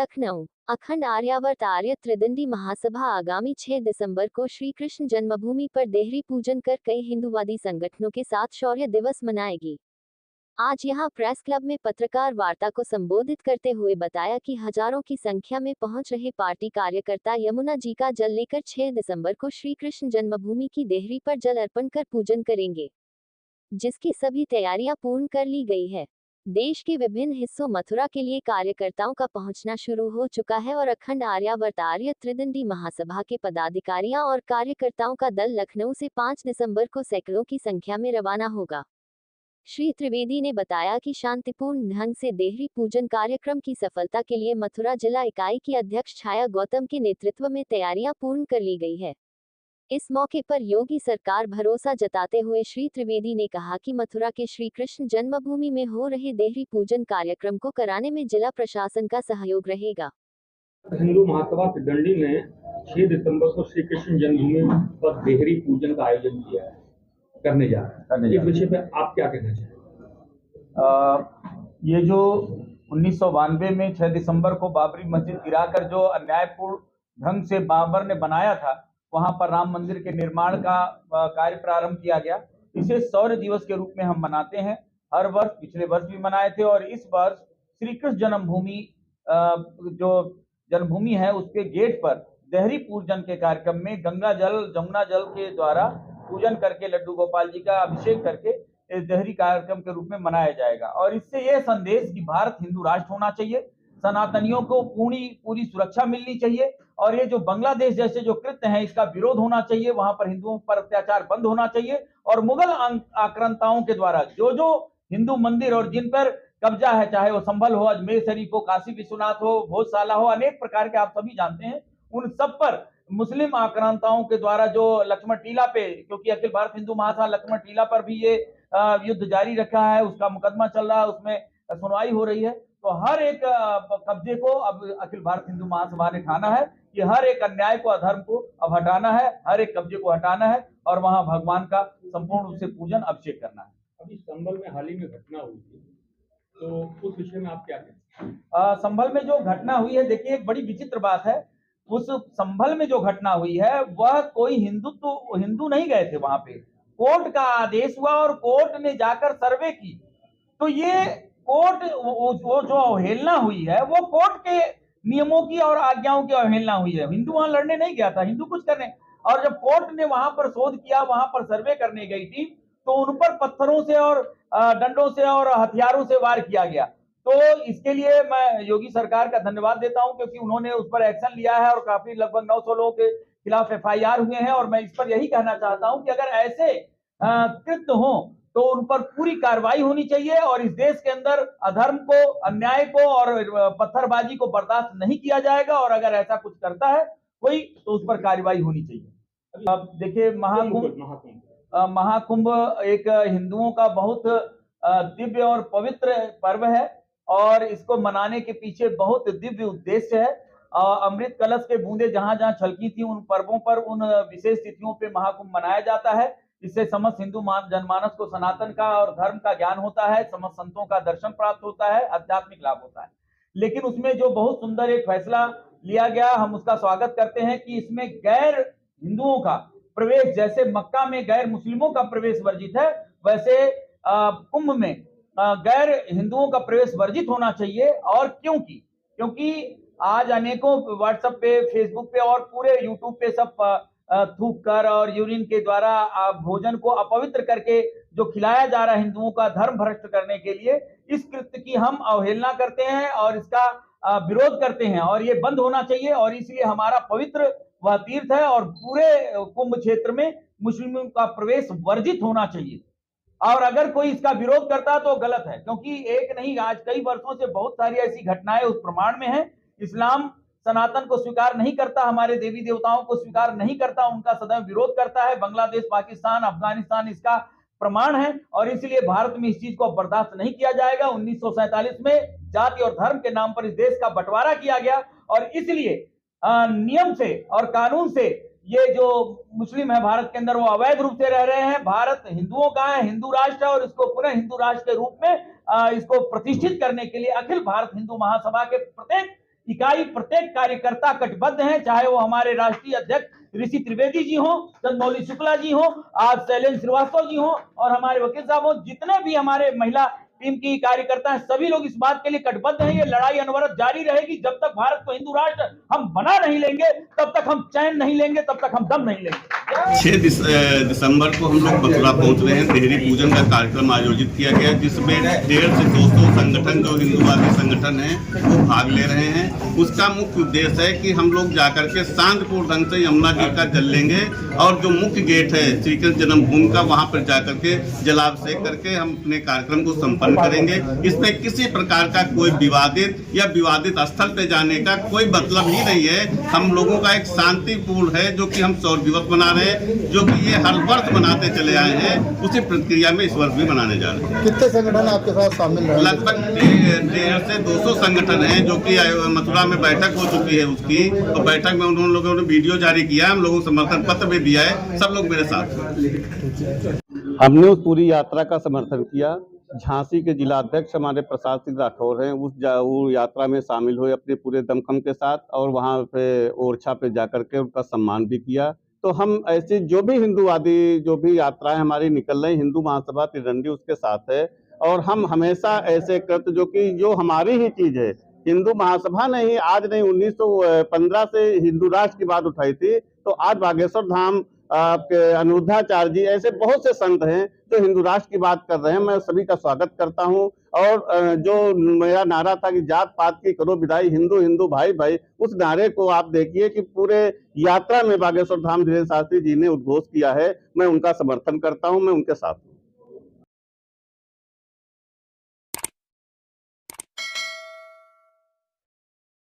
लखनऊ। अखंड आर्यावर्त आर्य त्रिदंडी महासभा आगामी 6 दिसंबर को श्री कृष्ण जन्मभूमि पर देहरी पूजन कर कई हिंदूवादी संगठनों के साथ शौर्य दिवस मनाएगी। आज यहां प्रेस क्लब में पत्रकार वार्ता को संबोधित करते हुए बताया कि हजारों की संख्या में पहुंच रहे पार्टी कार्यकर्ता यमुना जी का जल लेकर 6 दिसंबर को श्री कृष्ण जन्मभूमि की देहरी पर जल अर्पण कर पूजन करेंगे, जिसकी सभी तैयारियां पूर्ण कर ली गई है। देश के विभिन्न हिस्सों मथुरा के लिए कार्यकर्ताओं का पहुंचना शुरू हो चुका है और अखंड आर्यावर्त आर्य त्रिदंडी महासभा के पदाधिकारियों और कार्यकर्ताओं का दल लखनऊ से 5 दिसंबर को सैकड़ों की संख्या में रवाना होगा। श्री त्रिवेदी ने बताया कि शांतिपूर्ण ढंग से देहरी पूजन कार्यक्रम की सफलता के लिए मथुरा जिला इकाई की अध्यक्ष छाया गौतम के नेतृत्व में तैयारियां पूर्ण कर ली गई है। इस मौके पर योगी सरकार भरोसा जताते हुए श्री त्रिवेदी ने कहा कि मथुरा के श्री कृष्ण जन्मभूमि में हो रहे देहरी पूजन कार्यक्रम को कराने में जिला प्रशासन का सहयोग रहेगा। हिंदू महासभा त्रिदंडी ने 6 दिसंबर को श्री कृष्ण जन्मभूमि पर देहरी पूजन का आयोजन किया है, करने जा रहे हैं। इस विषय पे आप क्या कहना चाहेंगे? ये जो 1992 में 6 दिसंबर को बाबरी मस्जिद गिराकर जो अन्यायपूर्ण ढंग से बाबर ने बनाया था, वहां पर राम मंदिर के निर्माण का कार्य प्रारंभ किया गया। इसे शौर्य दिवस के रूप में हम मनाते हैं। हर वर्ष, पिछले वर्ष भी मनाए थे और इस वर्ष श्री कृष्ण जन्मभूमि जो जन्मभूमि है उसके गेट पर देहरी पूजन के कार्यक्रम में गंगा जल, जमुना जल के द्वारा पूजन करके लड्डू गोपाल जी का अभिषेक करके इस देहरी कार्यक्रम के रूप में मनाया जाएगा। और इससे यह संदेश कि भारत हिंदू राष्ट्र होना चाहिए, सनातनियों को पूरी सुरक्षा मिलनी चाहिए और ये जो बांग्लादेश जैसे जो कृत्य हैं इसका विरोध होना चाहिए, वहां पर हिंदुओं पर अत्याचार बंद होना चाहिए और मुगल आक्रांताओं के द्वारा जो हिंदू मंदिर और जिन पर कब्जा है, चाहे वो संभल हो, अजमेर शरीफ हो, काशी विश्वनाथ हो, भोजशाला हो, अनेक प्रकार के आप सभी जानते हैं, उन सब पर मुस्लिम आक्रांताओं के द्वारा जो लक्ष्मण टीला पे, क्योंकि अखिल भारत हिंदू महासभा लक्ष्मण टीला पर भी ये युद्ध जारी रखा है, उसका मुकदमा चल रहा है, उसमें सुनवाई हो रही है। तो हर एक कब्जे को अब अखिल भारत हिंदू महासभा ने ठाना है कि हर एक अन्याय को, अधर्म को अब हटाना है, हर एक कब्जे को हटाना है और वहां भगवान का संपूर्ण रूप से पूजन अभिषेक करना है। अभी संभल में हाल ही में घटना हुई थी, तो उस विषय में आप क्या कहते हैं? संभल में जो घटना हुई है, देखिए एक बड़ी विचित्र बात है। उस संभल में जो घटना हुई है वह कोई हिंदू नहीं गए थे वहां पे, कोर्ट का आदेश हुआ और कोर्ट ने जाकर सर्वे की। तो ये कोर्ट वो जो अवहेलना हुई है वो कोर्ट के नियमों की और आज्ञाओं की अवहेलना हुई है। हिंदू वहां लड़ने नहीं गया था, हिंदू कुछ करने, और जब कोर्ट ने वहां पर शोध किया, वहां पर सर्वे करने गई थी, तो उन पर पत्थरों से और डंडों से और हथियारों से वार किया गया। तो इसके लिए मैं योगी सरकार का धन्यवाद देता हूं क्योंकि उन्होंने उस पर एक्शन लिया है और काफी लगभग 900 लोगों के खिलाफ FIR हुए हैं। और मैं इस पर यही कहना चाहता हूं कि अगर ऐसे कृत्य हो तो उन पर पूरी कार्रवाई होनी चाहिए और इस देश के अंदर अधर्म को, अन्याय को और पत्थरबाजी को बर्दाश्त नहीं किया जाएगा और अगर ऐसा कुछ करता है कोई तो उस पर कार्रवाई होनी चाहिए। अब देखिए महाकुंभ एक हिंदुओं का बहुत दिव्य और पवित्र पर्व है और इसको मनाने के पीछे बहुत दिव्य उद्देश्य है। अमृत कलश के बूंदे जहां जहां छलकी थी, उन पर्वों पर, उन विशेष तिथियों पे महाकुंभ मनाया जाता है। इससे समस्त हिंदू जनमानस को सनातन का और धर्म का ज्ञान होता है, समस्त संतों का दर्शन प्राप्त होता है, आध्यात्मिक लाभ होता है। लेकिन उसमें जो बहुत सुंदर एक फैसला लिया गया, हम उसका स्वागत करते हैं कि इसमें गैर हिंदुओं का प्रवेश, जैसे मक्का में गैर मुस्लिमों का प्रवेश वर्जित है, वैसे कुंभ में गैर हिंदुओं का प्रवेश वर्जित होना चाहिए। और क्योंकि आज अनेकों व्हाट्सएप पे, फेसबुक पे और पूरे यूट्यूब पे सब थूक कर और यूरिन के द्वारा भोजन को अपवित्र करके जो खिलाया जा रहा है हिंदुओं का धर्म भ्रष्ट करने के लिए, इस कृत्य की हम अवहेलना करते हैं और इसका विरोध करते हैं और ये बंद होना चाहिए। और इसलिए हमारा पवित्र वह तीर्थ है और पूरे कुंभ क्षेत्र में मुस्लिमों का प्रवेश वर्जित होना चाहिए। और अगर कोई इसका विरोध करता है तो गलत है, क्योंकि एक नहीं, आज कई वर्षों से बहुत सारी ऐसी घटनाएं उस प्रमाण में है। इस्लाम सनातन को स्वीकार नहीं करता, हमारे देवी देवताओं को स्वीकार नहीं करता, उनका सदैव विरोध करता है। बांग्लादेश, पाकिस्तान, अफगानिस्तान इसका प्रमाण है और इसलिए भारत में इस चीज को बर्दाश्त नहीं किया जाएगा। 1947 में जाति और धर्म के नाम पर इस देश का बंटवारा किया गया और इसलिए नियम से और कानून से ये जो मुस्लिम है भारत के अंदर वो अवैध रूप से रह रहे हैं। भारत हिंदुओं का है, हिंदू राष्ट्र है और इसको पुनः हिंदू राष्ट्र के रूप में इसको प्रतिष्ठित करने के लिए अखिल भारत हिंदू महासभा के प्रत्येक इकाई प्रत्येक कार्यकर्ता कटिबद्ध है, चाहे वो हमारे राष्ट्रीय अध्यक्ष ऋषि त्रिवेदी जी हो, चंद्रमौली शुक्ला जी हो, आप शैलेंद्र श्रीवास्तव जी हो और हमारे वकील साहब हो, जितने भी हमारे महिला टीम की कार्यकर्ता हैं, सभी लोग इस बात के लिए कटिबद्ध हैं। ये लड़ाई अनवरत जारी रहेगी जब तक भारत को हिंदू राष्ट्र हम बना नहीं लेंगे, तब तक हम चैन नहीं लेंगे, तब तक हम दम नहीं लेंगे। 6 दिसंबर को हम लोग मथुरा पहुंच रहे हैं। देहरी पूजन का कार्यक्रम आयोजित किया गया, जिसमें 150 से 200 संगठन जो हिंदुवादी संगठन है वो भाग ले रहे हैं। उसका मुख्य उद्देश्य है कि हम लोग जाकर के शांतिपूर्ण ढंग से यमुना जी का जल लेंगे और जो मुख्य गेट है श्री कृष्ण जन्मभूमि का, वहां पर जाकर के जलाभिषेक करके हम अपने कार्यक्रम को संपन्न करेंगे। इसमें किसी प्रकार का कोई विवादित या विवादित स्थल पे जाने का कोई मतलब ही नहीं है। हम लोगों का एक शांतिपूर्ण है जो कि हम शौर्य दिवस मना रहे हैं, जो कि ये हर वर्ष मनाते चले आए हैं, उसी प्रक्रिया में इस वर्ष भी मनाने जा रहे हैं। कितने संगठन आपके साथ शामिल हैं? लगभग 150 से 200 संगठन हैं, जो कि मथुरा में बैठक हो चुकी है उसकी, तो बैठक में उन लोगों ने वीडियो जारी किया, हम लोगों को समर्थन पत्र भी दिया है, सब लोग मेरे साथ हैं। हमने उस पूरी यात्रा का समर्थन किया। झांसी के जिलाध्यक्ष हमारे प्रसाद सिंह राठौर हैं, वो यात्रा में शामिल हुए अपने पूरे दमखम के साथ और वहाँ पे ओरछा पे जाकर के उनका सम्मान भी किया। तो हम ऐसी जो भी हिंदूवादी जो भी यात्राएं हमारी निकल रही, हिंदू महासभा त्रिदंडी उसके साथ है और हम हमेशा ऐसे कृत्य जो हमारी ही चीज है, हिंदू महासभा ने ही आज नहीं 1915 से हिंदू राष्ट्र की बात उठाई थी, तो आज बागेश्वर धाम आपके अनिरुद्धाचार्य जी ऐसे बहुत से संत हैं जो हिंदू राष्ट्र की बात कर रहे हैं। मैं सभी का स्वागत करता हूं और जो मेरा नारा था कि जात पात की करो विदाई, हिंदू हिंदू भाई भाई, उस नारे को आप देखिए कि पूरे यात्रा में बागेश्वर धाम धीरेन्द्र शास्त्री जी ने उद्घोष किया है। मैं उनका समर्थन करता हूं, मैं उनके साथ हूं।